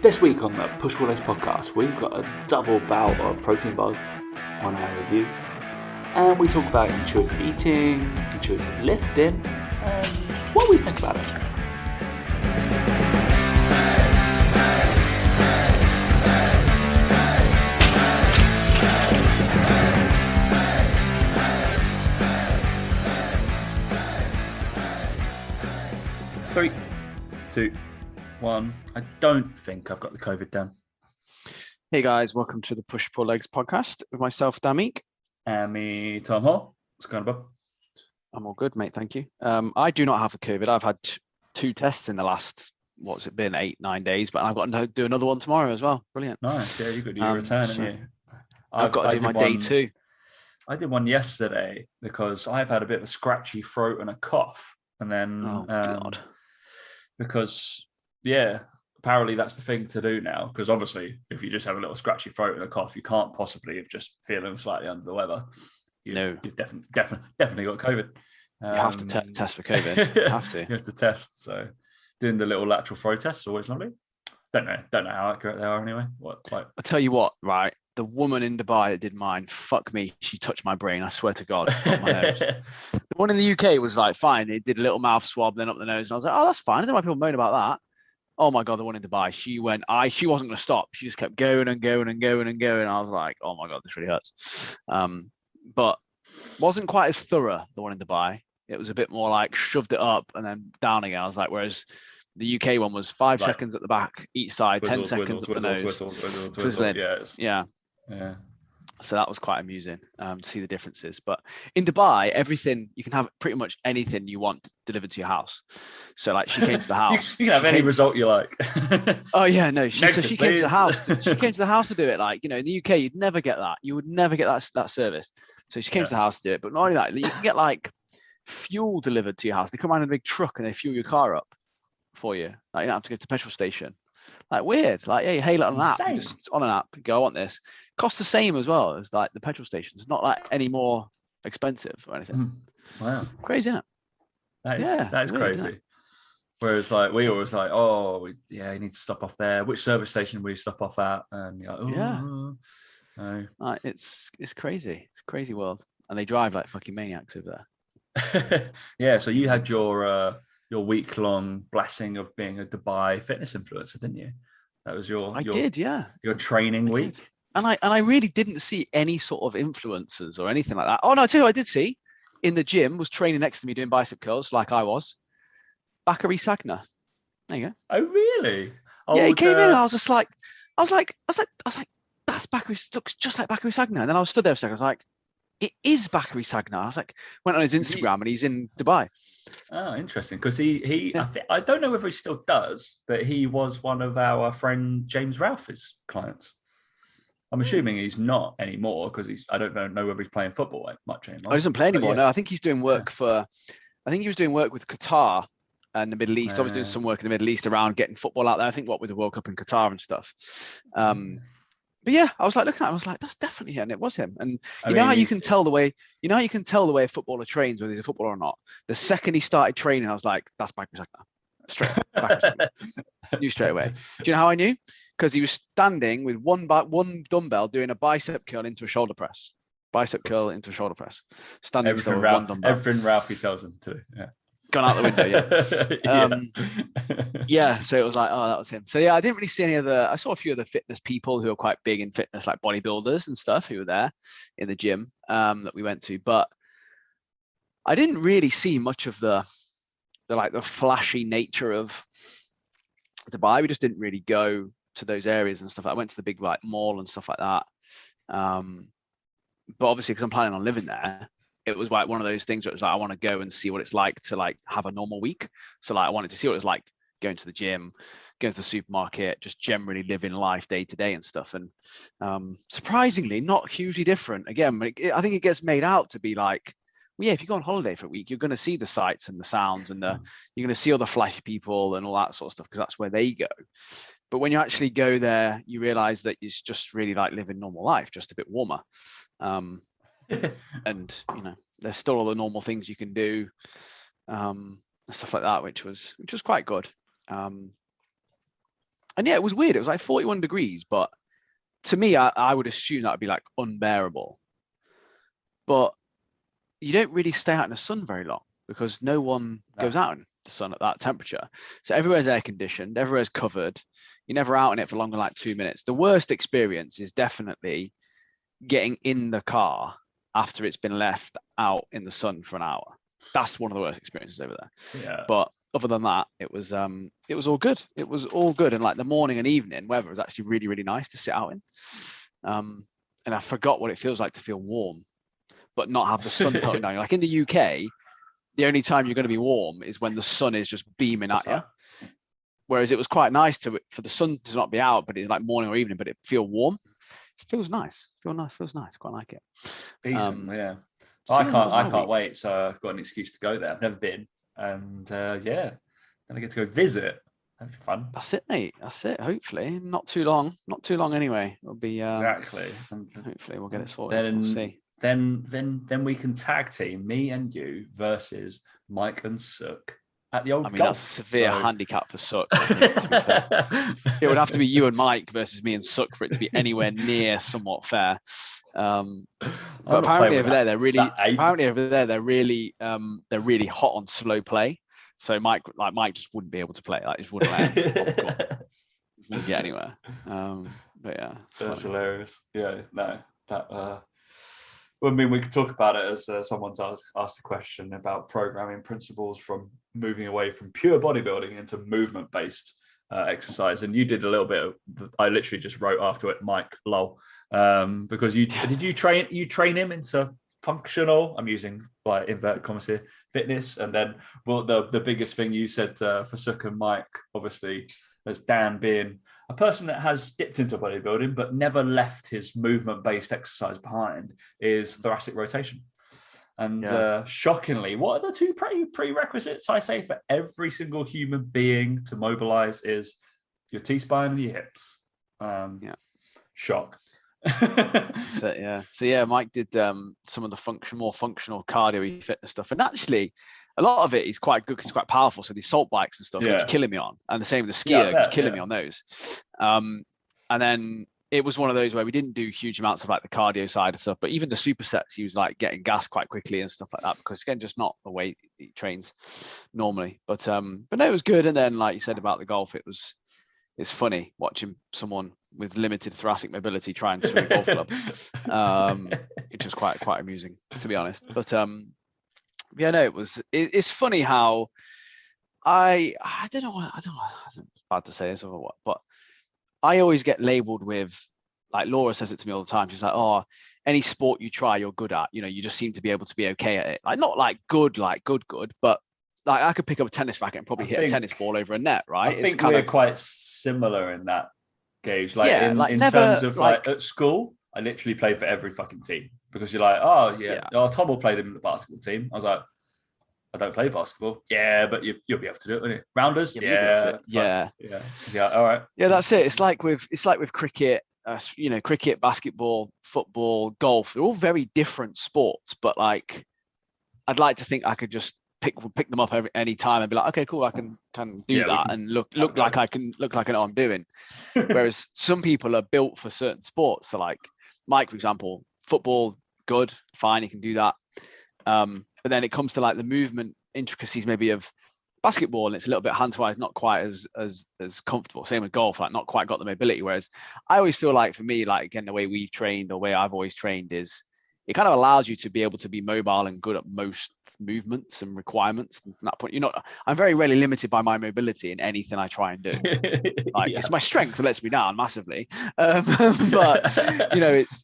This week on the Push Pull Legs podcast, we've got a double bout of protein bars on our review, and we talk about intuitive eating, intuitive lifting, and what we think about it. Three, two, one. I don't think I've got the COVID down. Hey guys, welcome to the Push Pull Legs podcast with myself, Damik. And me, Tom Hall. What's going on, Bob? I'm all good, mate. Thank you. I do not have a COVID. I've had two tests in the last, what's it been, 8-9 days, but I've got to do another one tomorrow as well. Brilliant. Nice. Yeah, you could do your return, haven't you? I've got to do my day two. I did one yesterday because I've had a bit of a scratchy throat and a cough. And then, God. Because, yeah, apparently that's the thing to do now. Because obviously, if you just have a little scratchy throat and a cough, you can't possibly have just feeling slightly under the weather. You've definitely got COVID. You have to test for COVID. You have to. You have to test. So doing the little lateral flow tests is always lovely. Don't know how accurate they are anyway. I'll tell you what, right? The woman in Dubai that did mine, fuck me, she touched my brain. I swear to God. Got my nose. The one in the UK was like, fine. It did a little mouth swab, then up the nose. And I was like, oh, that's fine. I don't know why people moan about that. Oh my God, the one in Dubai, she wasn't going to stop. She just kept going and going and going and going. I was like, oh my God, this really hurts. But wasn't quite as thorough, the one in Dubai. It was a bit more like shoved it up and then down again. I was like, whereas the UK one was 5 seconds at the back, each side, 10 seconds up the nose. Twizzling. Yeah. So that was quite amusing to see the differences. But in Dubai, everything, you can have pretty much anything you want delivered to your house. So like she came to the house. you can have any result you like. Oh yeah, no. She came to the house. She came to the house to do it. Like, in the UK, you'd never get that. You would never get that service. So she came to the house to do it. But not only that, you can get like fuel delivered to your house. They come around in a big truck and they fuel your car up for you. Like, you don't have to go to the petrol station. Like, weird. Like, yeah, you hail it on an app. You just on an app, you go, I want this. Costs the same as well as like the petrol stations. It's not like any more expensive or anything. Wow. Crazy, isn't it? That is weird, crazy. Whereas like we always like, you need to stop off there. Which service station will you stop off at? And you're like, Like, it's crazy. It's a crazy world. And they drive like fucking maniacs over there. Yeah, so you had your week-long blessing of being a Dubai fitness influencer, didn't you? That was your training week. Did. And I really didn't see any sort of influencers or anything like that. Oh no, I tell you who I did see in the gym was training next to me doing bicep curls like I was. Bakary Sagna. There you go. Oh really? Yeah, he came in and I was like, that's Bakary, looks just like Bakary Sagna. And then I was stood there for a second. I was like, it is Bakary Sagna. I was like, went on his Instagram and he's in Dubai. Oh, interesting. Because I don't know whether he still does, but he was one of our friend James Ralph's clients. I'm assuming he's not anymore because I don't know whether he's playing football much anymore. Oh, he doesn't play anymore. No, I think he's doing work I think he was doing work with Qatar and the Middle East. I was doing some work in the Middle East around getting football out there. I think with the World Cup in Qatar and stuff. But yeah, I was like looking at it, I was like, that's definitely him. And it was him. And you know how you can tell the way a footballer trains, whether he's a footballer or not. The second he started training, I was like, that's Bakary Sagna. Straight up. Knew straight away. Do you know how I knew? Because he was standing with one dumbbell doing a bicep curl into a shoulder press. Standing still with one dumbbell. Everything Ralphie tells him to. Yeah. Gone out the window, yeah. So it was like, oh, that was him. So yeah, I didn't really see I saw a few of the fitness people who are quite big in fitness, like bodybuilders and stuff, who were there in the gym that we went to. But I didn't really see much of the flashy nature of Dubai. We just didn't really go to those areas and stuff. I went to the big like mall and stuff like that. But obviously, because I'm planning on living there, it was like one of those things where it was like, I want to go and see what it's like to like have a normal week. So like, I wanted to see what it was like going to the gym, going to the supermarket, just generally living life day to day and stuff. And surprisingly, not hugely different. Again, I think it gets made out to be like, well, yeah, if you go on holiday for a week, you're going to see the sights and the sounds and you're going to see all the flashy people and all that sort of stuff because that's where they go. But when you actually go there, you realize that it's just really like living normal life, just a bit warmer. And there's still all the normal things you can do, and stuff like that, which was quite good. And yeah, it was weird. It was like 41 degrees, but to me, I would assume that would be like unbearable. But you don't really stay out in the sun very long because no one goes out in the sun at that temperature. So everywhere's air conditioned, everywhere's covered. You're never out in it for longer than like 2 minutes. The worst experience is definitely getting in the car after it's been left out in the sun for an hour. That's one of the worst experiences over there. Yeah. But other than that, it was all good. It was all good. And like the morning and evening weather was actually really, really nice to sit out in. And I forgot what it feels like to feel warm, but not have the sun pelting down. Like in the UK, the only time you're going to be warm is when the sun is just beaming at you. Whereas it was quite nice for the sun to not be out, but it's like morning or evening, but it feel warm. It feels nice. Feels nice. Quite like it. Decent, yeah. So I can't wait. So I've got an excuse to go there. I've never been, and then I get to go visit. That'd be fun. That's it, mate. That's it. Hopefully, not too long. Not too long anyway. It'll be exactly. Hopefully, we'll get it sorted. We'll see. Then we can tag team me and you versus Mike and Sook at the old. I mean, golf. that's a severe handicap for Sook. It would have to be you and Mike versus me and Sook for it to be anywhere near somewhat fair. But apparently over there, they're really hot on slow play. So Mike just wouldn't be able to play. Like, just wouldn't let him. Wouldn't get anywhere. But yeah, that's hilarious. Yeah, no, that. Well, I mean, we could talk about it as someone's asked a question about programming principles from moving away from pure bodybuilding into movement-based exercise. And you did a little bit of, I literally just wrote after it, Mike, lol, because you train him into functional, I'm using like inverted commas here, fitness. And then, well, the biggest thing you said for Sook and Mike, obviously, as Dan being a person that has dipped into bodybuilding but never left his movement-based exercise behind, is thoracic rotation. And shockingly, what are the two prerequisites I say for every single human being to mobilize is your T-spine and your hips. Shock. So Mike did some of the more functional cardio fitness stuff, and actually a lot of it is quite good because it's quite powerful. So these salt bikes and stuff, which killing me on, and the same with the skier, killing me on those. And then it was one of those where we didn't do huge amounts of like the cardio side of stuff, but even the supersets, he was like getting gas quite quickly and stuff like that, because again, just not the way he trains normally. But no, it was good. And then, like you said about the golf, it's funny watching someone with limited thoracic mobility try and swing a golf club. It's just quite amusing, to be honest. But it's funny how I don't know, it's bad to say this or what, but I always get labeled with, like Laura says it to me all the time. She's like, oh, any sport you try, you're good at, you just seem to be able to be okay at it. Like, not like good, but like I could pick up a tennis racket and probably hit a tennis ball over a net, right? I think we're quite similar in that gauge. Like, in terms of like at school, I literally played for every fucking team, because you're like, Tom will play them in the basketball team. I was like, I don't play basketball. Yeah, but you'll be able to do it, won't you? Rounders? Yeah. All right. Yeah, that's it. It's like with cricket, cricket, basketball, football, golf. They're all very different sports, but like, I'd like to think I could just pick them up any time and be like, okay, cool, I can do that and look like I know what I'm doing. Whereas some people are built for certain sports. So like Mike, for example, football, good, fine, he can do that. But then it comes to like the movement intricacies maybe of basketball, and it's a little bit hand-wise, not quite as comfortable. Same with golf, like not quite got the mobility. Whereas I always feel like, for me, like again, the way we trained, the way I've always trained is it kind of allows you to be able to be mobile and good at most movements and requirements. And from that point, I'm very rarely limited by my mobility in anything I try and do. Like it's my strength that lets me down massively. But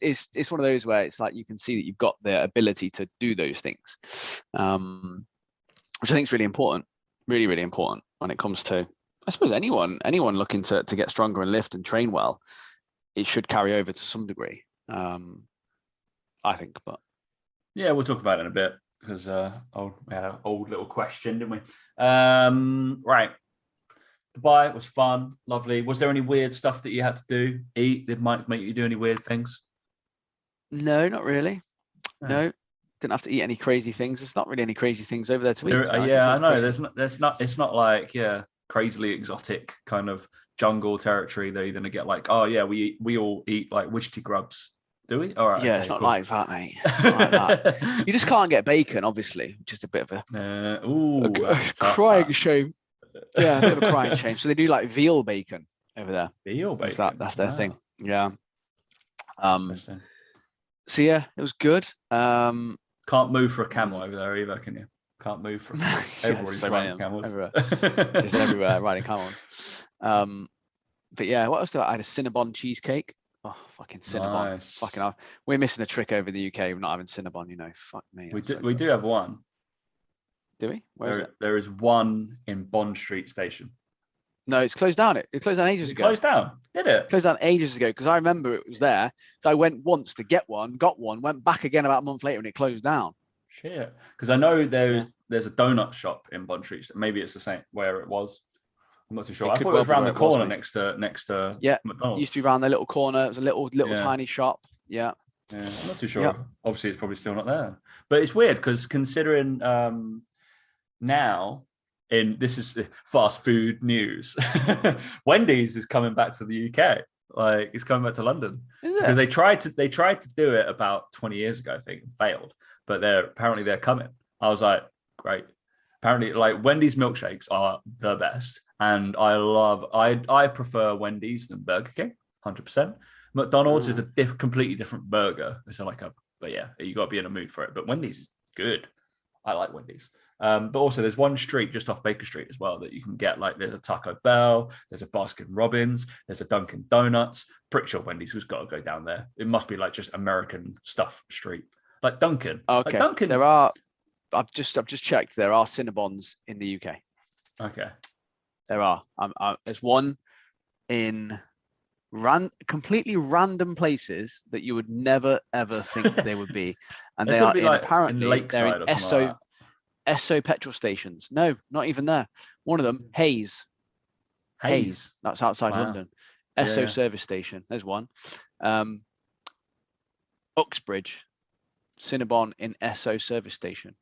it's one of those where it's like you can see that you've got the ability to do those things, which I think is really important, really, really important when it comes to, I suppose, anyone looking to get stronger and lift and train well. It should carry over to some degree. I think, but yeah, we'll talk about it in a bit, because we had an old little question, didn't we? Right. Dubai was fun, lovely. Was there any weird stuff that you had to do? Eat? Did Mike make you do any weird things? No, not really. No, didn't have to eat any crazy things. There's not really any crazy things over there to eat. I know. It's not like crazily exotic kind of jungle territory, they're going to get like, oh yeah, we all eat like Wichita grubs. Do we? All right. Yeah, okay, it's not cool. like that, mate. It's not like that. You just can't get bacon, obviously, which is a bit of a crying shame. Yeah, a bit of a crying shame. So they do like veal bacon over there. Veal bacon. That's their thing. Yeah. Interesting. So yeah, it was good. Can't move for a camel over there either, can you? Can't move for everybody's so riding camels. Everywhere. Just everywhere riding camels. But yeah, what else did I had a Cinnabon cheesecake. Oh, fucking Cinnabon. Nice. Fucking hell. We're missing a trick over the UK. We're not having Cinnabon, you know. Fuck me. We do have one. Do we? Where is it? There is one in Bond Street Station. No, it's closed down. It closed down ages ago. Closed down? Did it? Closed down ages ago because I remember it was there. So I went once to get one, got one, went back again about a month later and it closed down. Shit. Because I know there's a donut shop in Bond Street. Maybe it's the same where it was. I'm not too sure. I thought it was around the corner next to McDonald's. It used to be around the little corner. It was a little tiny shop. Yeah. I'm not too sure. Obviously, it's probably still not there. But it's weird because considering now, this is fast food news, Wendy's is coming back to the UK. Like it's coming back to London because they tried to do it about 20 years ago, I think, and failed. But they're coming. I was like, great. Apparently, like Wendy's milkshakes are the best. And I prefer Wendy's than Burger King, 100%. McDonald's is a completely different burger. It's but yeah, you got to be in a mood for it. But Wendy's is good. I like Wendy's. But also there's one street just off Baker Street as well that you can get, like there's a Taco Bell, there's a Baskin Robbins, there's a Dunkin' Donuts. Pretty sure Wendy's has got to go down there. It must be like just American stuff street. Like Dunkin'. Okay. Like Dunkin'. There are, I've just checked, there are Cinnabons in the UK. Okay. There are. There's one in completely random places that you would never ever think they would be, and they are apparently they're in Esso petrol stations. No, not even there. One of them, Hayes. That's outside London. Esso service station. There's one. Uxbridge, Cinnabon in Esso service station.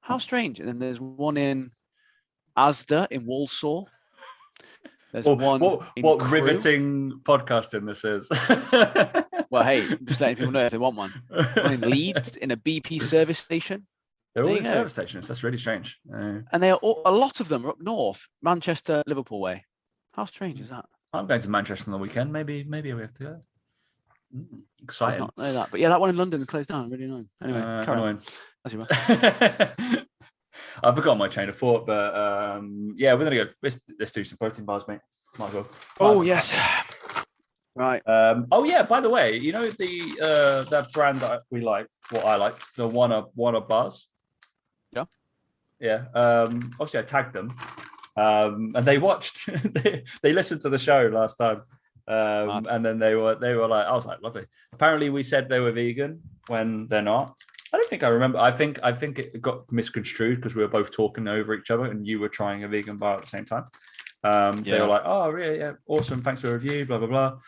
How strange. And then there's one in Asda in Walsall. There's one. What riveting podcasting this is. Well, hey, I'm just letting people know if they want one. One in Leeds in a BP service station. They're all in service stations. That's really strange. And they are a lot of them are up north, Manchester, Liverpool way. How strange is that? I'm going to Manchester on the weekend. Maybe we have to go. Exciting. I not know that, but yeah, that one in London closed down. Really annoying. Anyway, annoying. As you were. I forgot my chain of thought, but yeah, we're gonna go. Let's do some protein bars, mate. Might as well. Oh yes. Right. Oh yeah. By the way, you know that brand that we like, what I like, the Wanna bars. Yeah. Yeah. Obviously, I tagged them, and they watched. they listened to the show last time, and then they were like, I was like, lovely. Apparently, we said they were vegan when they're not. I don't think I remember. I think it got misconstrued because we were both talking over each other, and you were trying a vegan bar at the same time. They were like, "Oh, really? Yeah, awesome! Thanks for the review." Blah blah blah.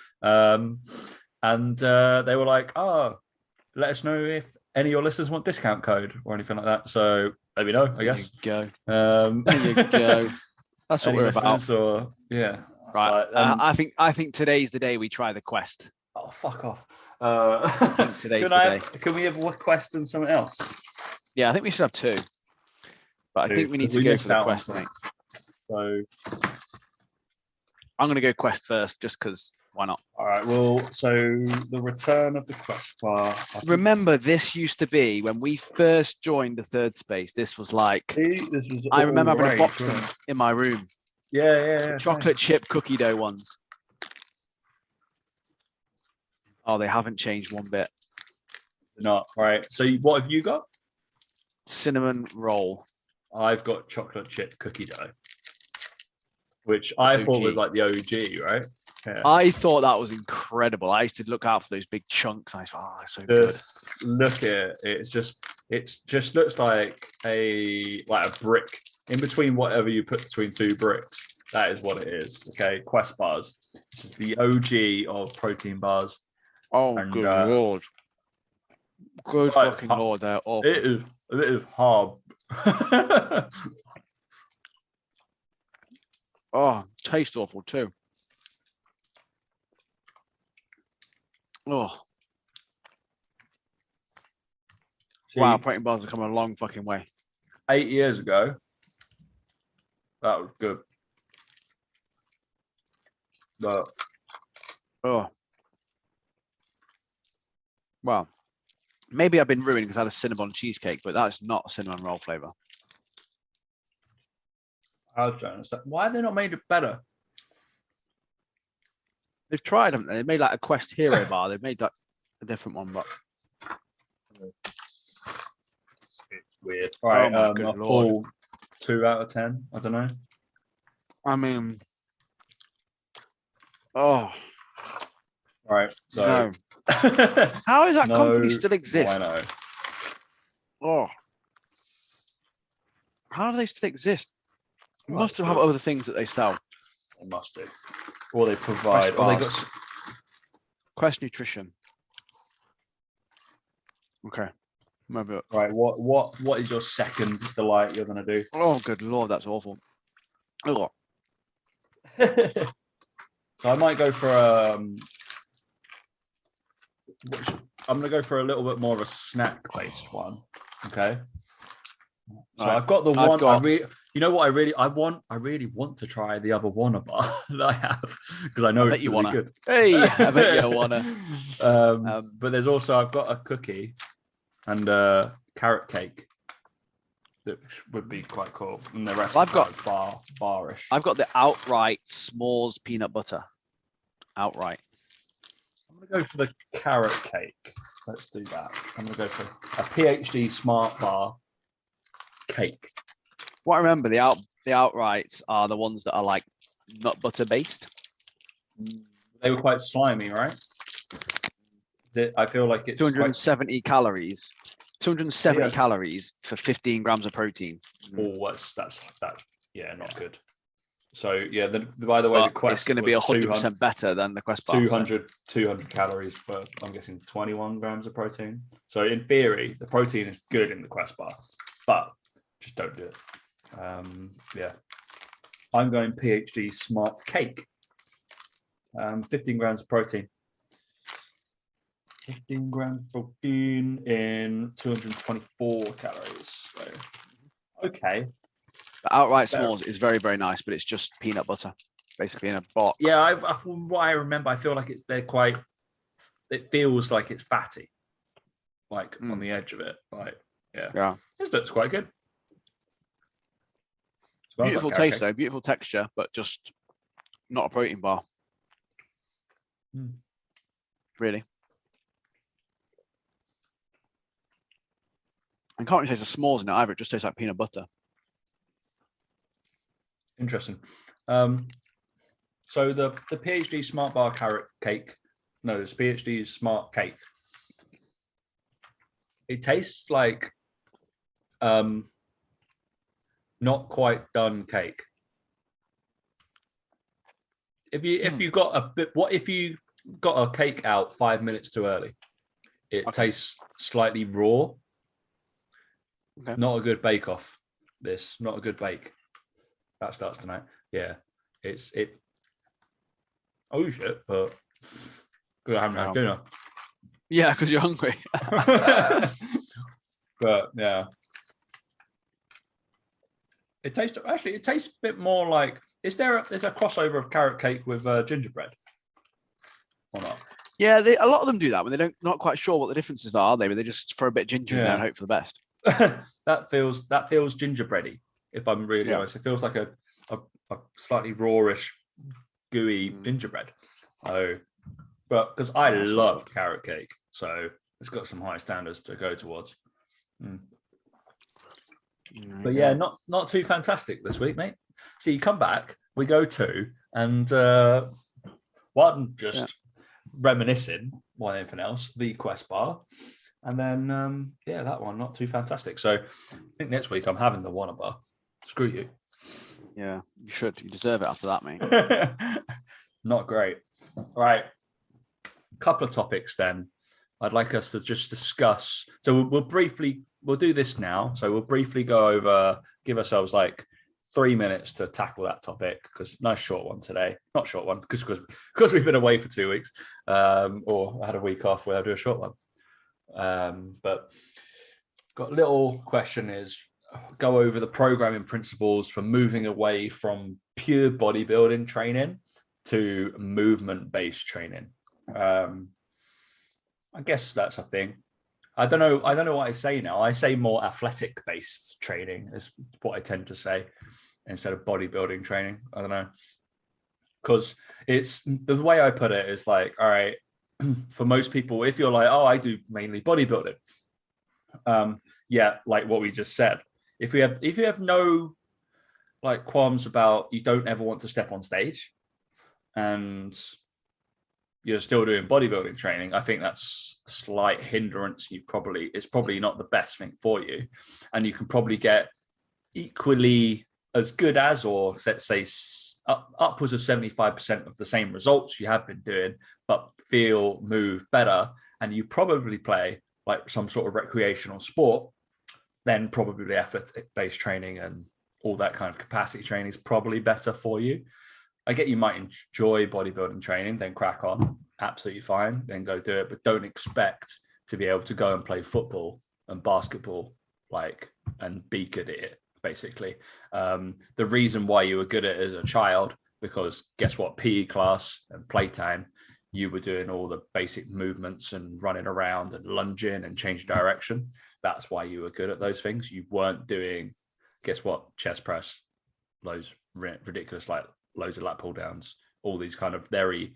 And they were like, "Oh, let us know if any of your listeners want discount code or anything like that." So let me know. I guess. There you go. There you go. That's what we're about. Or, yeah. Right. I think today's the day we try the quest. Oh, fuck off. Today's the day. Can we have a quest and something else? Yeah, I think we should have two. But I think we need to go for the quest, mate. So I'm going to go quest first, just because why not? All right. Well, so the return of the quest bar. Remember, this used to be when we first joined the third space. This was like, I remember having a box of them in my room. Yeah. Chocolate chip cookie dough ones. Oh, they haven't changed one bit. Not right. So what have you got? Cinnamon roll. I've got chocolate chip cookie dough, which I thought was like the OG, right? Yeah. I thought that was incredible. I used to look out for those big chunks. I thought, oh, it's so good. Look at it. It just looks like a brick in between whatever you put between two bricks. That is what it is. Okay, Quest bars. This is the OG of protein bars. Oh, and, good lord! Good fucking lord! They're awful. It is hard. Oh, tastes awful too. Oh, See, wow, protein bars have come a long fucking way. 8 years ago, that was good. But Oh, well, maybe I've been ruined because I had a cinnamon cheesecake, but that's not a cinnamon roll flavor. I was trying to say, why have they not made it better? They've tried, haven't they? They made like a Quest Hero bar. They've made like a different one, but It's weird. All right, my a good full Lord. 2 out of 10. I don't know. I mean, oh, All right, so no. How does that No, company still exist? I know. Oh, how do they still exist? They Well, must have still- other things that they sell. They must do, or they provide, or they got. Quest Nutrition. Okay, maybe. Right, what is your second delight you're gonna do? Oh, good Lord, that's awful. Oh, So I might go for I'm gonna go for a little bit more of a snack-based one. Okay. So Right. I've got the I've one. got- You know what? I really want to try the other Wanna bar that I have because I know I bet it's you really wanna. good. Hey, I bet you wanna. But there's also I've got a cookie and a carrot cake that would be quite cool. And the rest I've is got- like barish. I've got the outright s'mores peanut butter. Outright. I'm gonna go for the carrot cake. Let's do that. I'm gonna go for a PhD Smart Bar cake. What I remember, the outrights are the ones that are like nut butter based. They were quite slimy, right? I feel like it's 270 calories. 270 Yeah. calories for 15 grams of protein. Oh, that's yeah, not good. So yeah, by the way, the But Quest it's going to be was 100% better than the Quest bar. 200 calories for, I'm guessing, 21 grams of protein. So in theory, the protein is good in the Quest bar, but just don't do it. Yeah, I'm going PhD Smart Cake. 15 grams of protein. 15 grams of protein in 224 calories. So, okay. The outright Better. s'mores is very, very nice, but it's just peanut butter, basically in a box. Yeah, from what I remember, I feel like it feels like it's fatty, like on the edge of it. Like, yeah. This looks quite good. Smells Beautiful like carrot taste cake. though, beautiful texture, but just not a protein bar. Really. I can't really taste the s'mores in it either. It just tastes like peanut butter. Interesting. So the PhD Smart Bar carrot cake, no, it's PhD Smart Cake. It tastes like not quite done cake. If you got a bit, what if you got a cake out 5 minutes too early? It tastes slightly raw. Okay. Not a good bake off. Not a good bake. That starts tonight. Yeah, it. Oh shit! But because I haven't had dinner. Yeah, because you're hungry. But yeah, it tastes a bit more like. There's a crossover of carrot cake with gingerbread, or not? Yeah, a lot of them do that when they not quite sure what the differences are they? But they just throw a bit of ginger in there and hope for the best. that feels gingerbready. If I'm really honest, it feels like a slightly rawish, gooey gingerbread. Oh, but because I love carrot cake, so it's got some high standards to go towards. But yeah, not too fantastic this week, mate. So you come back, we go to, and one just reminiscing more than anything else, the Quest bar. And then, that one, not too fantastic. So I think next week I'm having the Wanna bar. Screw you. Yeah, you should. You deserve it after that, mate. Not great. All right. Couple of topics then. I'd like us to just discuss. So we'll do this now. So we'll briefly go over, give ourselves like 3 minutes to tackle that topic, because nice short one today. Not short one, because we've been away for 2 weeks, or had a week off where I'll do a short one. But got a little question is, go over the programming principles for moving away from pure bodybuilding training to movement-based training. I guess that's a thing. I don't know what I say now. I say more athletic-based training is what I tend to say instead of bodybuilding training. I don't know. Because it's the way I put it is like, all right, for most people, if you're like, oh, I do mainly bodybuilding. Yeah, like what we just said. If you have no like qualms about you don't ever want to step on stage and you're still doing bodybuilding training, I think that's a slight hindrance. It's probably not the best thing for you. And you can probably get equally as good as, or let's say upwards of 75% of the same results you have been doing, but move better. And you probably play like some sort of recreational sport, then probably athletic-based training and all that kind of capacity training is probably better for you. I get you might enjoy bodybuilding training, then crack on, absolutely fine, then go do it, but don't expect to be able to go and play football and basketball and be good at it, basically. The reason why you were good at it as a child, because guess what, PE class and playtime, you were doing all the basic movements and running around and lunging and changing direction. That's why you were good at those things. You weren't doing, guess what, chest press, those ridiculous, like loads of lat pull downs, all these kind of very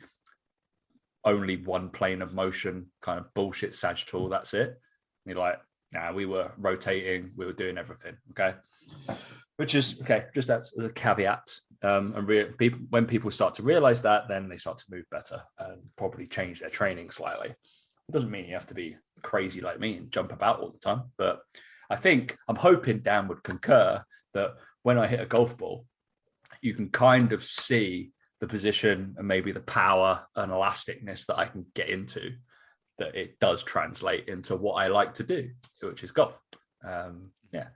only one plane of motion kind of bullshit sagittal. That's it. And you're like, nah, we were rotating, we were doing everything. Okay. Which is okay. Just that's a caveat. When people start to realize that, then they start to move better and probably change their training slightly. It doesn't mean you have to be crazy like me and jump about all the time, but I'm hoping Dan would concur that when I hit a golf ball, you can kind of see the position and maybe the power and elasticness that I can get into, that it does translate into what I like to do, which is golf. Yeah,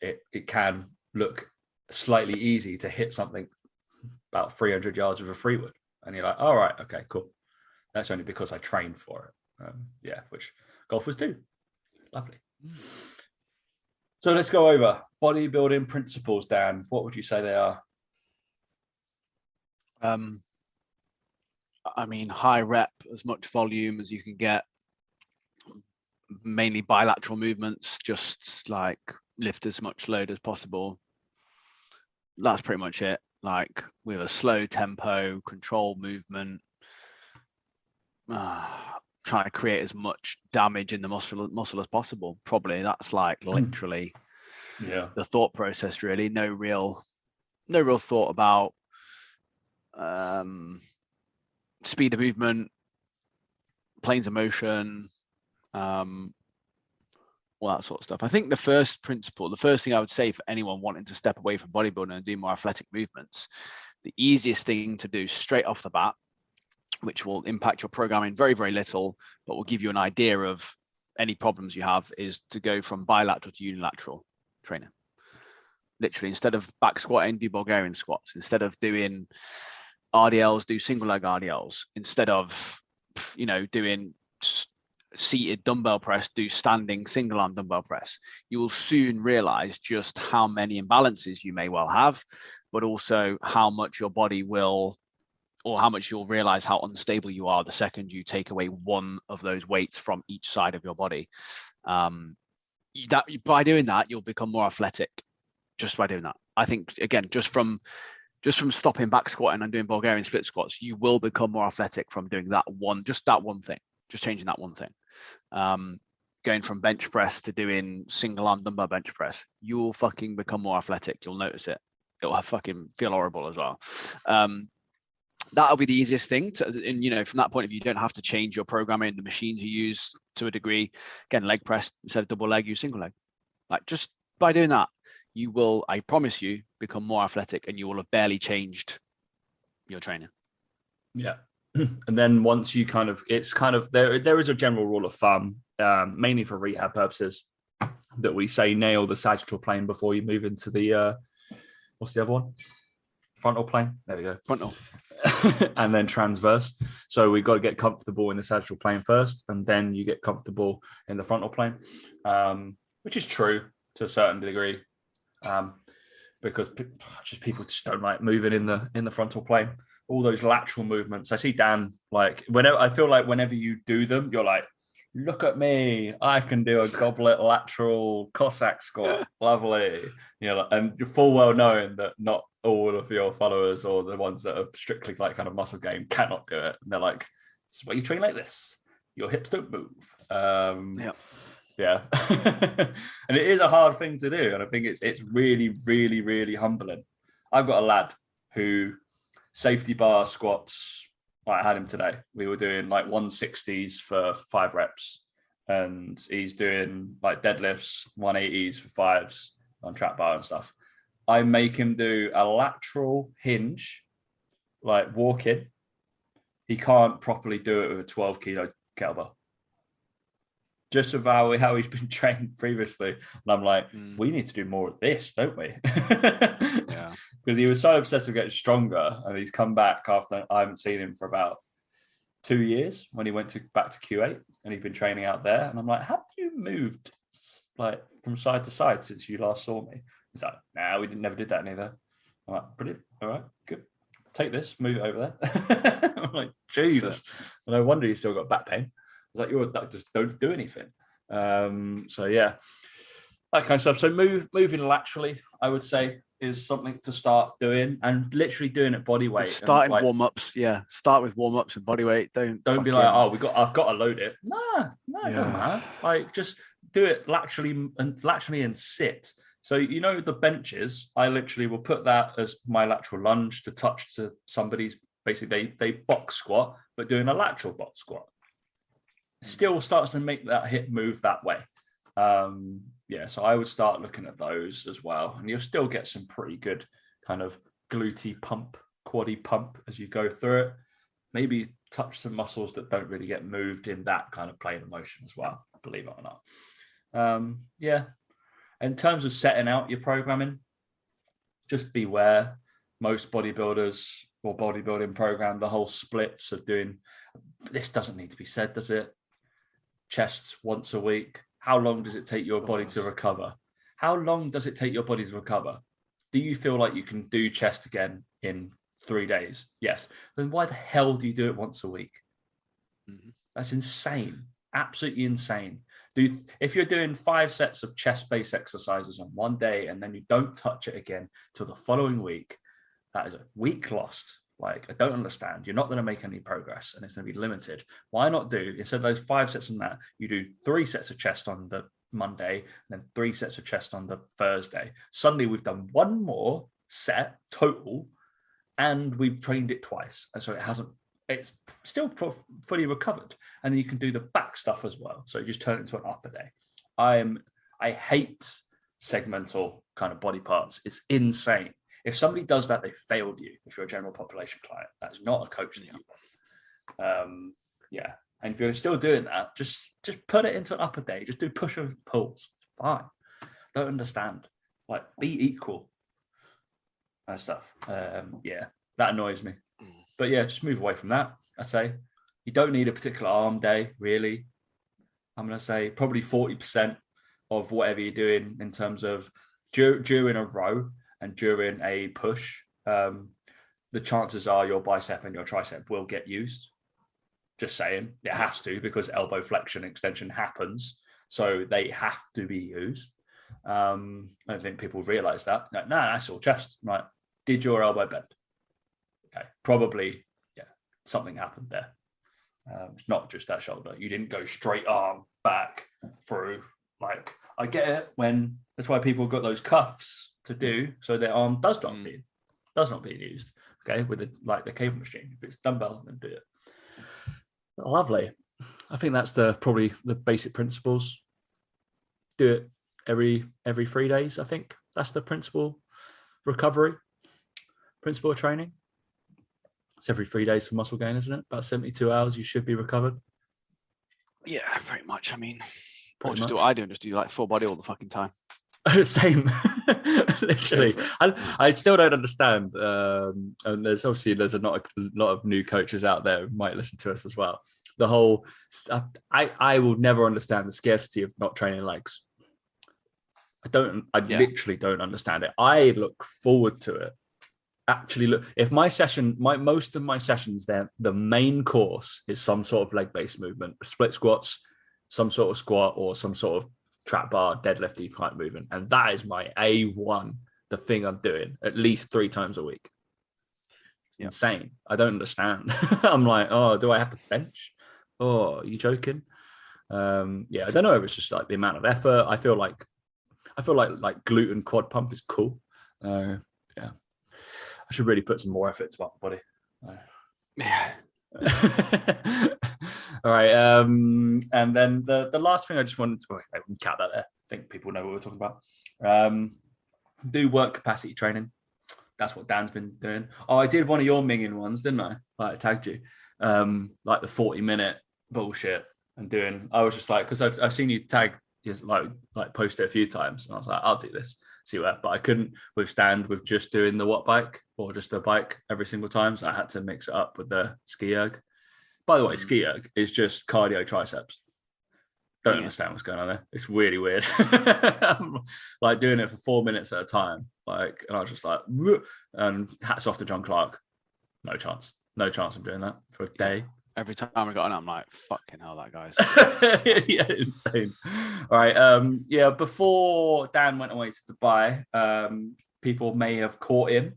it can look slightly easy to hit something about 300 yards with a 3-wood, and you're like, all right, okay, cool. That's only because I trained for it. Yeah, which golfers do. Lovely. So let's go over bodybuilding principles, Dan. What would you say they are? I mean, high rep, as much volume as you can get, mainly bilateral movements, just like lift as much load as possible. That's pretty much it. Like with a slow tempo, control movement, trying to create as much damage in the muscle as possible. Probably that's like literally the thought process, really. No real thought about speed of movement, planes of motion, all that sort of stuff. I think the first thing I would say for anyone wanting to step away from bodybuilding and do more athletic movements, the easiest thing to do straight off the bat, which will impact your programming very, very little, but will give you an idea of any problems you have, is to go from bilateral to unilateral training. Literally, instead of back squatting, do Bulgarian squats. Instead of doing RDLs, do single leg RDLs. Instead of, doing seated dumbbell press, do standing single arm dumbbell press. You will soon realize just how many imbalances you may well have, but also how much your body will, or how much you'll realize how unstable you are the second you take away one of those weights from each side of your body. By doing that, you'll become more athletic just by doing that. I think, again, just from stopping back squatting and doing Bulgarian split squats, you will become more athletic from doing that one thing, just changing that one thing. Going from bench press to doing single arm dumbbell bench press, you will fucking become more athletic. You'll notice it. It'll fucking feel horrible as well. That'll be the easiest thing and from that point of view, you don't have to change your programming, the machines you use to a degree. Again, leg press, instead of double leg, use single leg. Like, just by doing that, you will, I promise you, become more athletic, and you will have barely changed your training. Yeah. And then once you there is a general rule of thumb, mainly for rehab purposes, that we say nail the sagittal plane before you move into the What's the other one? Frontal plane. There we go. Frontal. And then transverse. So we've got to get comfortable in the sagittal plane first, and then you get comfortable in the frontal plane, which is true to a certain degree, because people just don't like moving in the frontal plane. All those lateral movements. I see Dan, like, whenever you do them, you're like, look at me, I can do a goblet lateral Cossack squat. Lovely. And you're full well knowing that not all of your followers, or the ones that are strictly like kind of muscle game, cannot do it. And they're like, this is why you train like this. Your hips don't move. Yeah. And it is a hard thing to do. And I think it's really, really, really humbling. I've got a lad who safety bar squats. I had him today. We were doing like 160s for 5 reps, and he's doing like deadlifts, 180s for 5s on trap bar and stuff. I make him do a lateral hinge, like walk in. He can't properly do it with a 12 kilo kettlebell. Just of how he's been trained previously. And I'm like, we need to do more of this, don't we? Yeah. Because he was so obsessed with getting stronger, and he's come back after I haven't seen him for about 2 years, when he went back to Q8, and he'd been training out there. And I'm like, have you moved like from side to side since you last saw me? He's like, nah, we never did that neither. I'm like, brilliant. All right, good. Take this, move it over there. I'm like, Jesus. No wonder you still got back pain. It's like, your duck just don't do anything. So yeah, that kind of stuff. So moving laterally, I would say, is something to start doing, and literally doing it body weight. Starting like, warm-ups, yeah. Start with warm-ups and body weight. Don't be like, I've got to load it. No, it doesn't matter. Like, just do it laterally and sit. So the benches, I literally will put that as my lateral lunge to touch to somebody's. Basically, they box squat, but doing a lateral box squat still starts to make that hip move that way. So I would start looking at those as well, and you'll still get some pretty good kind of glutey pump, quaddy pump as you go through it. Maybe touch some muscles that don't really get moved in that kind of plane of motion as well, believe it or not. In terms of setting out your programming, just beware. Most bodybuilders or bodybuilding program, the whole splits of doing, this doesn't need to be said, does it? Chests once a week. How long does it take your body to recover? How long does it take your body to recover? Do you feel like you can do chest again in 3 days? Yes. Then why the hell do you do it once a week? That's insane. Absolutely insane. If you're doing 5 sets of chest-based exercises on one day, and then you don't touch it again till the following week, that is a week lost. Like, I don't understand. You're not going to make any progress, and it's going to be limited. Why not do, instead of those 5 sets on that, you do 3 sets of chest on the Monday, and then 3 sets of chest on the Thursday. Suddenly we've done 1 more set total, and we've trained it twice. And so it's still fully recovered. And then you can do the back stuff as well. So you just turn it into an upper day. I hate segmental kind of body parts. It's insane. If somebody does that, they failed you. If you're a general population client, that's not a coach to you. And if you're still doing that, just put it into an upper day. Just do push and pulls. It's fine. Don't understand. Like, be equal and stuff. That annoys me. But yeah, just move away from that. I say you don't need a particular arm day, really. I'm going to say probably 40% of whatever you're doing in terms of during a row and during a push, the chances are your bicep and your tricep will get used. Just saying, it has to, because elbow flexion extension happens. So they have to be used. I don't think people realize that. No, that's all chest. Right. Did your elbow bend? Okay. Probably, something happened there. It's not just that shoulder. You didn't go straight arm back through. Like, I get it when that's why people got those cuffs to do, so their arm does not be used. Okay, with the cable machine. If it's dumbbell, then do it. Lovely. I think that's probably the basic principles. Do it every 3 days. I think that's the principle of training. It's every 3 days for muscle gain, isn't it? About 72 hours, you should be recovered. Yeah, pretty much. I mean, what I do, just do like full body all the fucking time. Same. Literally. I still don't understand. And there's a lot of new coaches out there who might listen to us as well. The whole stuff, I will never understand the scarcity of not training legs. I literally don't understand it. I look forward to it. Actually, look, if most of my sessions, the main course is some sort of leg-based movement, split squats, some sort of squat, or some sort of trap bar, deadlifty type movement. And that is my A1, the thing I'm doing at least 3 times a week. It's insane. I don't understand. I'm like, oh, do I have to bench? Oh, are you joking? I don't know if it's just like the amount of effort. I feel like glute and quad pump is cool. I should really put some more effort into my body. Yeah. All right. And then the last thing I just wanted to we can cut that there. I think people know what we're talking about. Do work capacity training. That's what Dan's been doing. Oh, I did one of your minging ones, didn't I? Like I tagged you. Like the 40-minute bullshit and doing. I was just like, because I've seen you tag, just like post it a few times, and I was like, I'll do this, see what. But I couldn't withstand with just doing the watt bike or just a bike every single time, so I had to mix it up with the ski erg. By the way, ski erg is just cardio triceps. Don't understand what's going on there. It's really weird. I'm like doing it for 4 minutes at a time, and I was just like, and hats off to John Clark. No chance I'm doing that for a day. Every time I got on, I'm like, fucking hell, that guy's yeah, insane. All right. Before Dan went away to Dubai, people may have caught him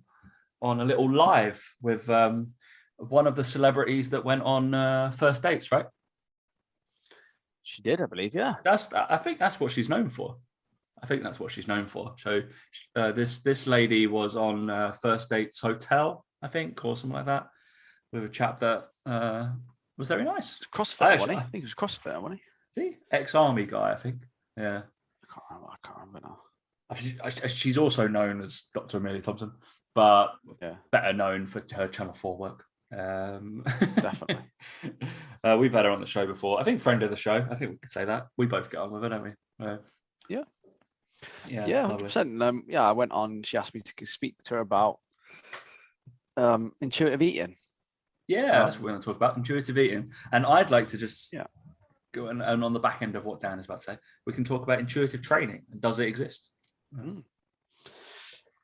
on a little live with one of the celebrities that went on first dates, right? She did, I believe, yeah. I think that's what she's known for. So this lady was on First Dates Hotel, I think, or something like that, with a chap that was very nice. CrossFit, wasn't he? I think it was CrossFit, wasn't he? See, ex-army guy, I think. Yeah. I can't remember now. She's also known as Dr. Amelia Thompson, but better known for her Channel 4 work. Definitely. We've had her on the show before. I think friend of the show. I think we could say that. We both get on with her, don't we? Yeah, 100%. I went on. She asked me to speak to her about intuitive eating. Yeah, that's what we're going to talk about, intuitive eating. And I'd like to just go and on the back end of what Dan is about to say, we can talk about intuitive training. Does it exist?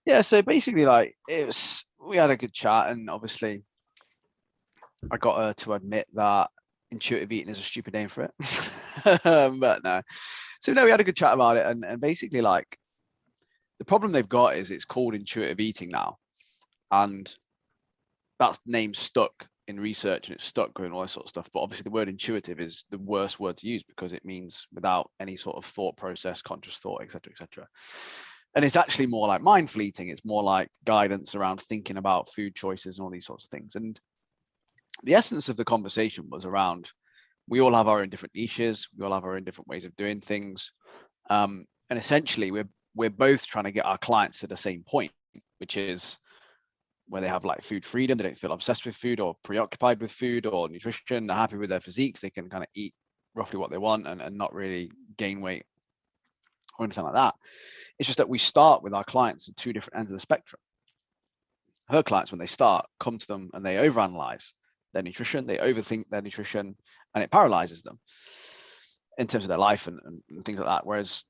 Yeah, so basically, we had a good chat, and obviously I got her to admit that intuitive eating is a stupid name for it. But no. So we had a good chat about it, and basically, the problem they've got is it's called intuitive eating now, and that's the name stuck in research, and it's stuck with all this sort of stuff. But obviously the word intuitive is the worst word to use because it means without any sort of thought process, conscious thought, etc., etc. And it's actually more like mindful eating. It's more like guidance around thinking about food choices and all these sorts of things. And the essence of the conversation was around, we all have our own different niches. We all have our own different ways of doing things. And essentially we're both trying to get our clients to the same point, which is where they have food freedom. They don't feel obsessed with food or preoccupied with food or nutrition. They're happy with their physiques. They can kind of eat roughly what they want and not really gain weight or anything like that. It's just that we start with our clients at 2 different ends of the spectrum. Her clients, when they start, come to them and they overanalyze their nutrition. They overthink their nutrition, and it paralyzes them in terms of their life and things like that. Whereas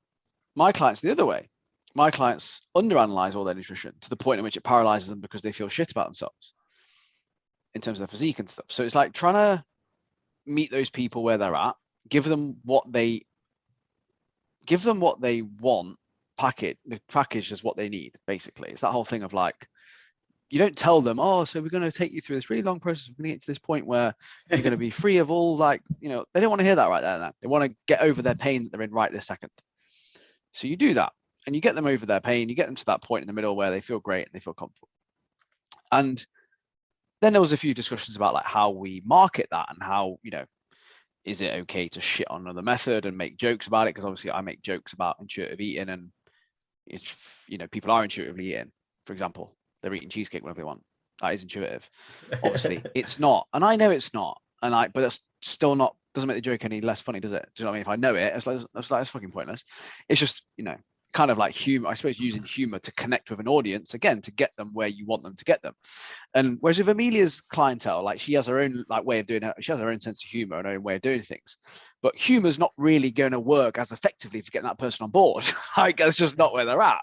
my clients, the other way, my clients underanalyze all their nutrition to the point in which it paralyzes them because they feel shit about themselves in terms of their physique and stuff. So it's like trying to meet those people where they're at, give them what they want, package is what they need, basically. It's that whole thing of you don't tell them, oh, so we're going to take you through this really long process. We're going to get to this point where you're going to be free of all they don't want to hear that right there and then. They want to get over their pain that they're in right this second. So you do that and you get them over their pain. You get them to that point in the middle where they feel great and they feel comfortable. And then there was a few discussions about how we market that and how, is it okay to shit on another method and make jokes about it? Because obviously I make jokes about intuitive eating, and it's, people are intuitively eating. For example, they're eating cheesecake whenever they want. That is intuitive. Obviously, it's not, and I know it's not. But it's still not. Doesn't make the joke any less funny, does it? Do you know what I mean? If I know it, it's fucking pointless. It's just, kind of like humor, I suppose, using humor to connect with an audience, again, to get them where you want them to get them. And whereas with Amelia's clientele, like she has her own like way of doing it, she has her own sense of humor and her own way of doing things, but humor's not really going to work as effectively for getting that person on board. Like that's just not where they're at.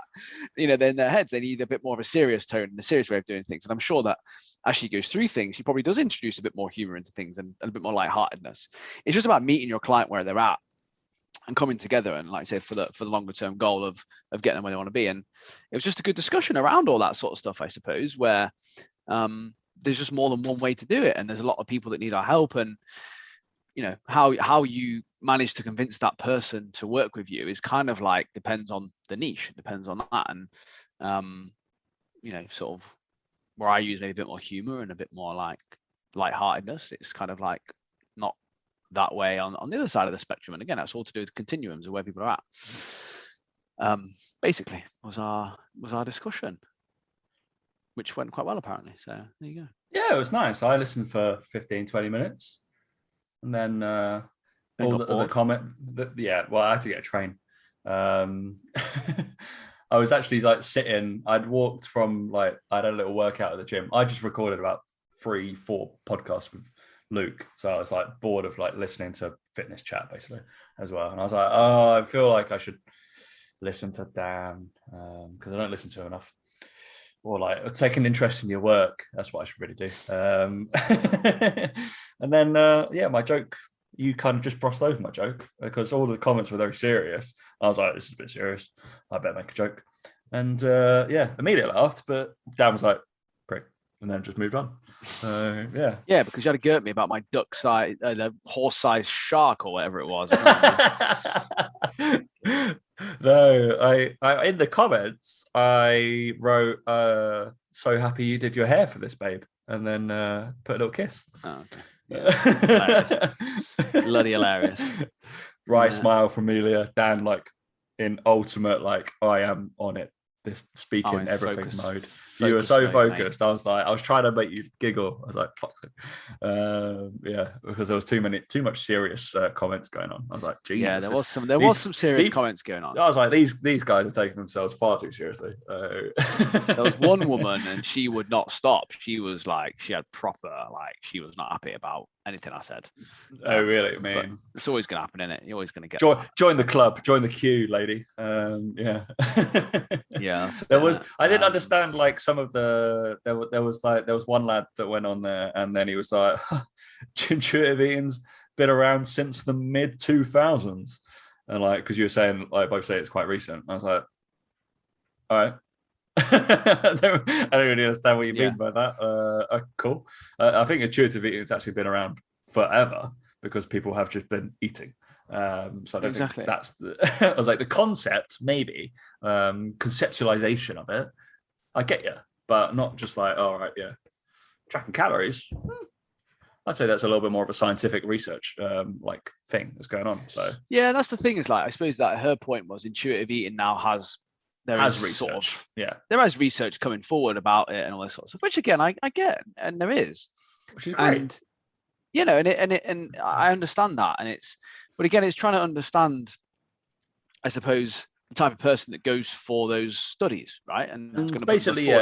You know, they're in their heads, they need a bit more of a serious tone and a serious way of doing things. And I'm sure that as she goes through things, she probably does introduce a bit more humor into things and a bit more lightheartedness. It's just about meeting your client where they're at and coming together, and like I said, for the longer term goal of getting them where they want to be. And it was just a good discussion around all that sort of stuff, I suppose, where there's just more than one way to do it, and there's a lot of people that need our help. And you know, how you manage to convince that person to work with you is kind of like depends on the niche, it depends on that. And you know, sort of where I use maybe a bit more humor and a bit more like lightheartedness, it's kind of like not that way on the other side of the spectrum. And again, that's all to do with continuums of where people are at. Basically was our discussion, which went quite well apparently. So there you go. Yeah, it was nice. I listened for 15-20 minutes, and then all the comment well, I had to get a train. I was actually like sitting, I'd walked from I had a little workout at the gym. I just recorded about 3-4 podcasts with Luke, so I was like bored of like listening to fitness chat basically as well, and I was like, oh, I feel like I should listen to Dan because I don't listen to enough, or like take an interest in your work. That's what I should really do. And then my joke, you kind of just brushed over my joke because all the comments were very serious. I was like, this is a bit serious, I better make a joke. And immediately laughed, but Dan was like, prick, and then just moved on. Yeah, because you had to go at me about my duck size, the horse-sized shark or whatever it was. No, I in the comments I wrote, "So happy you did your hair for this, babe," and then put a little kiss. Oh, okay. Yeah. Hilarious. Bloody hilarious. Right, smile from Amelia. Dan, like in ultimate, like I am on it. This speaking everything mode. You were so focused. Mate. I was trying to make you giggle. I was like, fuck it. Because there was too much serious comments going on. I was like, Jesus. Yeah, there was some serious comments going on. I was like, these guys are taking themselves far too seriously. There was one woman and she would not stop. She was like, she had proper, like, she was not happy about anything I said. Oh, really? I mean, it's always going to happen, isn't it? You're always going to get join the club, join the queue, lady. Yeah. Yeah. There was. I didn't understand like some of the. There was one lad that went on there, and then he was like, "Intuitive eating's been around since the mid 2000s," and like because you were saying like both say it's quite recent. I was like, all right. I don't really understand what you mean by that. Cool. I think intuitive eating has actually been around forever because people have just been eating. So I don't think that's I was like the concept, maybe conceptualization of it. I get you, but not just like, all right, yeah, tracking calories. I'd say that's a little bit more of a scientific research like thing that's going on. So yeah, that's the thing. Is like I suppose that her point was intuitive eating now has research. Sort of, there is research coming forward about it and all this sort of stuff, which again I get, and there is, which is great. And you know, and I understand that, and but again, it's trying to understand, I suppose, the type of person that goes for those studies, right? And that's going to basically,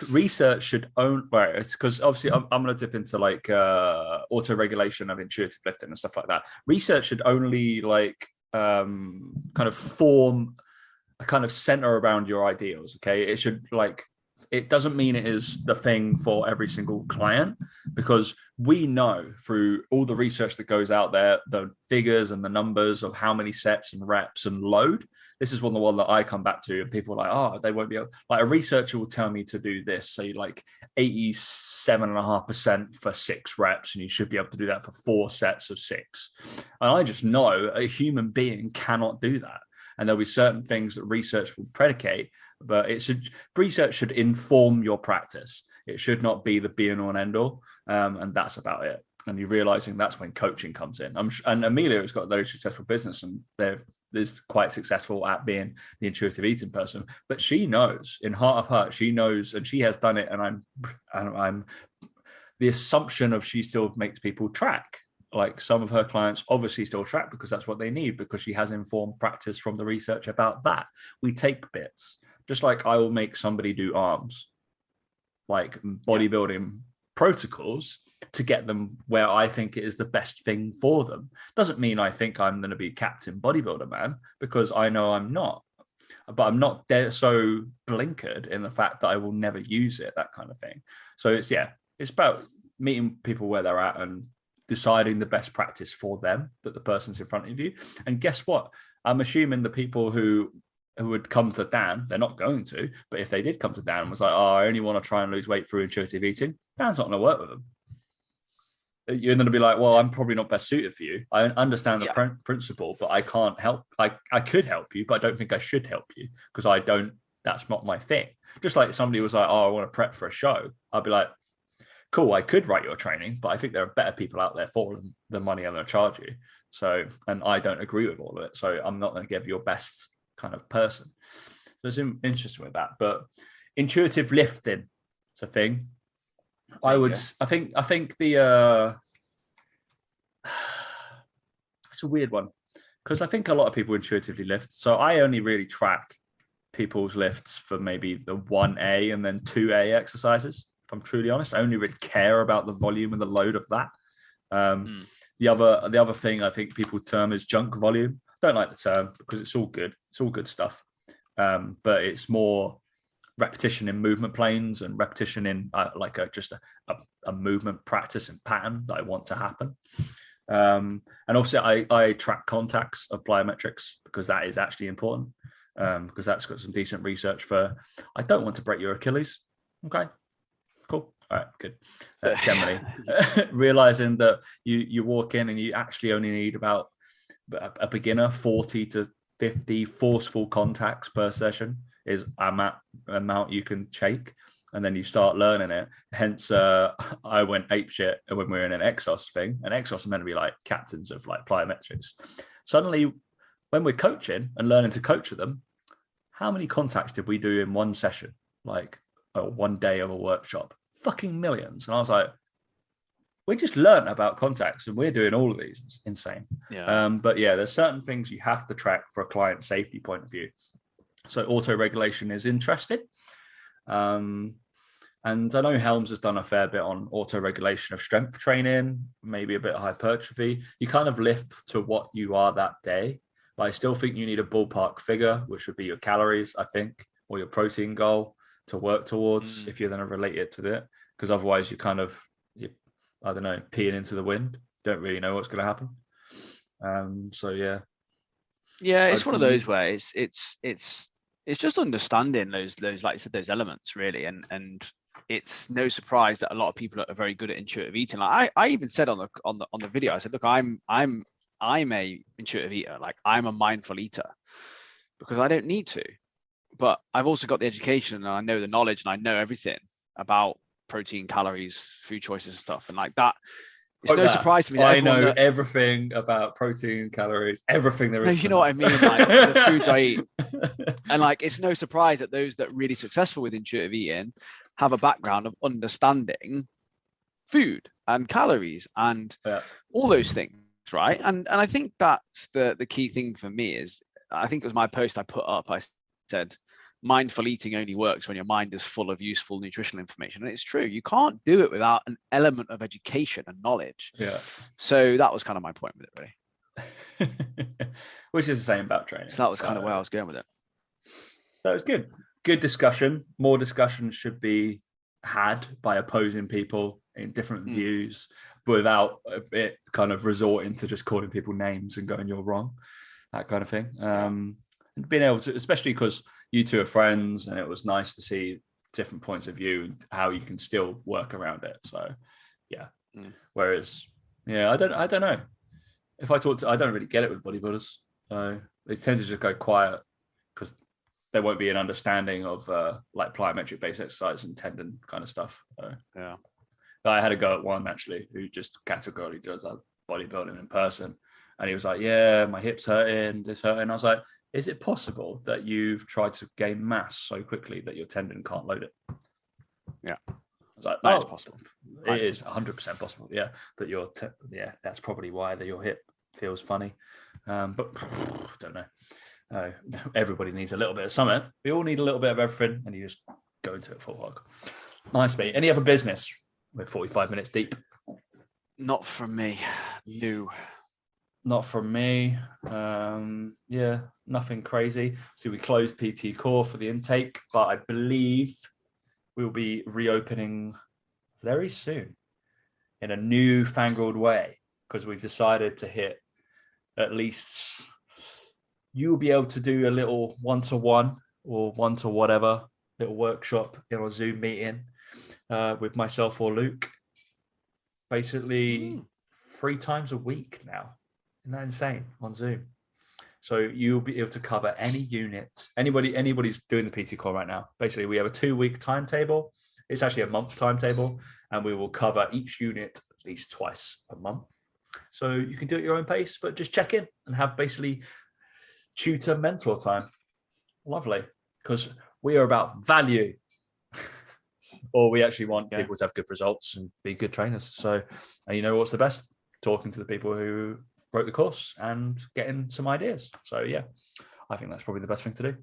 research should own. Right, it's because obviously I'm going to dip into like auto-regulation of intuitive lifting and stuff like that. Research should only like kind of form a kind of center around your ideals. Okay, it should like. It doesn't mean it is the thing for every single client, because we know through all the research that goes out there, the figures and the numbers of how many sets and reps and load. This is one that I come back to, and people are like, oh, they won't be able. Like a researcher will tell me to do this. So you like 87.5% for 6 reps, and you should be able to do that for 4 sets of 6. And I just know a human being cannot do that. And there'll be certain things that research will predicate, but research should inform your practice. It should not be the be and all and end all. And that's about it. And you're realizing that's when coaching comes in. And Amelia has got a very successful business, and is quite successful at being the intuitive eating person. But she knows in heart of heart, she knows, and she has done it. And I'm the assumption of she still makes people track like some of her clients obviously still track because that's what they need, because she has informed practice from the research about that. We take bits, just like I will make somebody do arms, like bodybuilding protocols, to get them where I think it is the best thing for them. Doesn't mean I think I'm going to be captain bodybuilder, man, because I know I'm not. But I'm not so blinkered in the fact that I will never use it, that kind of thing. So it's about meeting people where they're at and deciding the best practice for them, that the person's in front of you. And guess what? I'm assuming the people who would come to Dan, they're not going to, but if they did come to Dan and was like, oh, I only want to try and lose weight through intuitive eating, Dan's not going to work with them. You're going to be like, well, I'm probably not best suited for you. I understand the principle, but I can't help. I could help you, but I don't think I should help you because that's not my thing. Just like somebody was like, oh, I want to prep for a show. I'd be like, cool, I could write your training, but I think there are better people out there for the money I'm going to charge you. So, and I don't agree with all of it. So I'm not going to give your best kind of person. So it's interesting with that. But intuitive lifting, it's a thing. I think the it's a weird one because I think a lot of people intuitively lift. So I only really track people's lifts for maybe the 1A and then 2A exercises. If I'm truly honest, I only really care about the volume and the load of that. The other thing I think people term is junk volume. Don't like the term because it's all good. It's all good stuff. But it's more repetition in movement planes and repetition in just a movement practice and pattern that I want to happen. And obviously I track contacts of plyometrics because that is actually important, because that's got some decent research for, I don't want to break your Achilles. Okay, cool. All right, good. Generally, realizing that you walk in and you actually only need about a beginner 40 to 50 forceful contacts per session is amount you can shake, and then you start learning it. Hence, I went apeshit when we were in an Exos thing, and Exos is meant to be like captains of like plyometrics. Suddenly, when we're coaching and learning to coach them, how many contacts did we do in one session? Like one day of a workshop? Fucking millions. And I was like, we just learned about contacts and we're doing all of these. It's insane. Yeah. But yeah, there's certain things you have to track for a client safety point of view. So auto-regulation is interesting. And I know Helms has done a fair bit on auto-regulation of strength training, maybe a bit of hypertrophy. You kind of lift to what you are that day. But I still think you need a ballpark figure, which would be your calories, I think, or your protein goal to work towards if you're going to relate it to that. Because otherwise you I don't know, peeing into the wind. Don't really know what's going to happen. So yeah. Yeah, it's one of those where it's just understanding those like you said, those elements really, and it's no surprise that a lot of people are very good at intuitive eating. Like I even said on the video, I said, look, I'm a intuitive eater, like I'm a mindful eater because I don't need to, but I've also got the education and I know the knowledge and I know everything about protein, calories, food choices and stuff, and like that. It's no surprise to me. I know everything about protein, calories, everything there is. You know what I mean? Like the foods I eat. And like, it's no surprise that those that are really successful with intuitive eating have a background of understanding food and calories and all those things, right? And I think that's the key thing for me is, I think it was my post I put up. I said, mindful eating only works when your mind is full of useful nutritional information. And it's true. You can't do it without an element of education and knowledge. Yeah. So that was kind of my point with it, really. Which is the same about training. So that was kind of where I was going with it. So it's good. Good discussion. More discussion should be had by opposing people in different views without it kind of resorting to just calling people names and going, you're wrong, that kind of thing. And being able to, especially because you two are friends and it was nice to see different points of view and how you can still work around it. So yeah. Whereas, I don't know. If I talk to, I don't really get it with bodybuilders. So they tend to just go quiet because there won't be an understanding of like plyometric based exercise and tendon kind of stuff. So, yeah. But I had a go at one actually who just categorically does bodybuilding in person. And he was like, yeah, my hip's hurting, this hurting. I was like, is it possible that you've tried to gain mass so quickly that your tendon can't load it? Yeah. I was like, That is possible. It is 100% possible. Yeah, that that's probably why your hip feels funny. But I don't know. Everybody needs a little bit of something. We all need a little bit of everything, and you just go into it full hog. Nice, mate. Any other business? We're 45 minutes deep. Not from me. No. Not from me. Yeah, nothing crazy. So we closed PT Core for the intake, but I believe we'll be reopening very soon in a newfangled way, because we've decided to hit at least, you'll be able to do a little one-to-one or one-to-whatever little workshop in a Zoom meeting with myself or Luke, basically 3 times a week now. Isn't that insane? On Zoom. So you'll be able to cover any unit. Anybody's doing the PT Core right now. Basically, we have a 2-week timetable. It's actually a month timetable, and we will cover each unit at least twice a month. So you can do it at your own pace, but just check in and have basically tutor mentor time. Lovely, because we are about value, or we actually want people to have good results and be good trainers. So, and you know what's the best? Talking to the people who wrote the course and getting some ideas. So yeah, I think that's probably the best thing to do.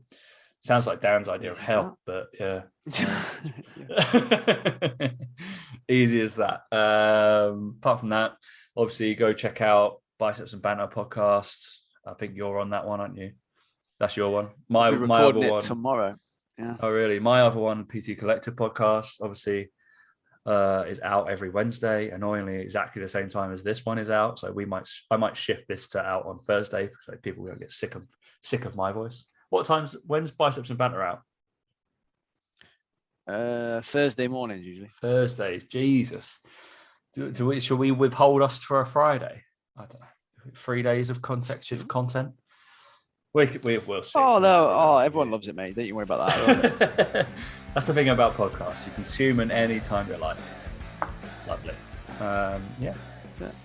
Sounds like Dan's idea of hell, but yeah. Easy as that. Apart from that, obviously go check out Biceps and Banter podcast. I think you're on that one, aren't you? That's your one. My other one tomorrow. Yeah. Oh really? My other one, PT Collective podcast, obviously is out every Wednesday, annoyingly exactly the same time as this one is out. So I might shift this to out on Thursday, so people don't get sick of my voice. When's Biceps and Banter out? Thursday mornings usually. Thursdays, Jesus. Shall we withhold us for a Friday? I don't know. 3 days of consecutive content. We'll see. Oh no! Oh, everyone loves it, mate. Don't you worry about that. That's the thing about podcasts. You consume at any time you like. Lovely. Yeah. That's it.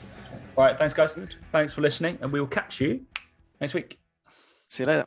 All right. Thanks, guys. Thanks for listening, and we will catch you next week. See you later.